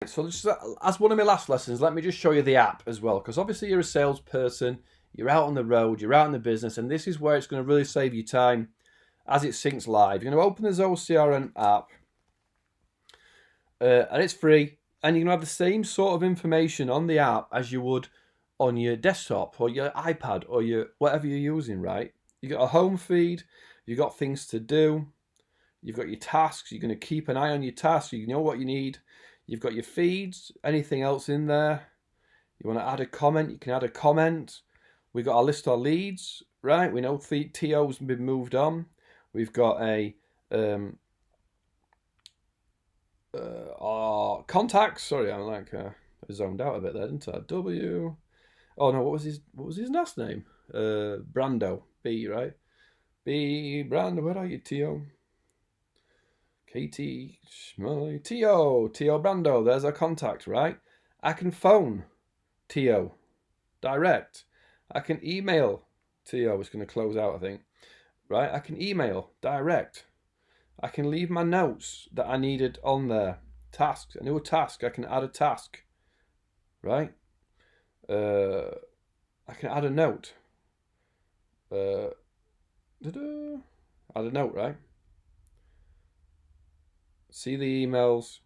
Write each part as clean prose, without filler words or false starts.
So just as one of my last lessons, let me just show you the app as well, because obviously you're a salesperson, you're out on the road, you're out in the business, and this is where it's going to really save you time as it syncs live. You're going to open the Zoho CRM app, and it's free, and you're going to have the same sort of information on the app as you would on your desktop or your iPad or your whatever you're using, right? You got a home feed, you got things to do, you've got your tasks, you're going to keep an eye on your tasks, you know what you need. You've got your feeds, anything else in there. You want to add a comment, you can add a comment. We've got our list of leads, right? We know TO's been moved on. We've got our contacts. Sorry, I'm like zoned out a bit there, didn't I? W. Oh no, what was his last name? Brando. B, right? B Brando. Where are you, TO? Katie Schmully. T.O. Brando. There's our contact, right? I can phone T.O. direct. I can email T.O. It's going to close out, I think. Right? I can email direct. I can leave my notes that I needed on there. Tasks. A new task. I can add a task. Right? I can add a note. Add a note, right? See the emails,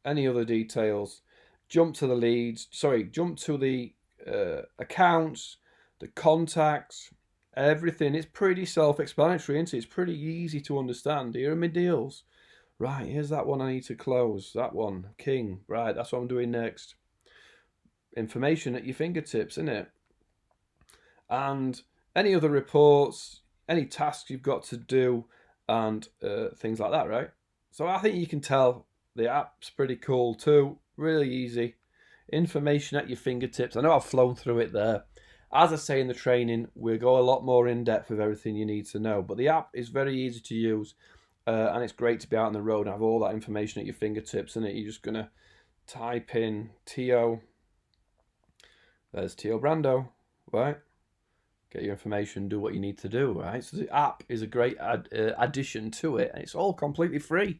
any other details, jump to the leads, jump to the accounts, the contacts, everything. It's pretty self-explanatory, isn't it? It's pretty easy to understand. Here are my deals. Right, here's that one I need to close. That one, King. Right, that's what I'm doing next. Information at your fingertips, isn't it? And any other reports, any tasks you've got to do, and things like that, right? So I think you can tell the app's pretty cool too. Really easy. Information at your fingertips. I know I've flown through it there. As I say in the training, we'll go a lot more in depth with everything you need to know. But the app is very easy to use, and it's great to be out on the road and have all that information at your fingertips. And you're just gonna type in T.O. There's T.O. Brando, right? Get your information, do what you need to do, right? So the app is a great addition to it, and it's all completely free.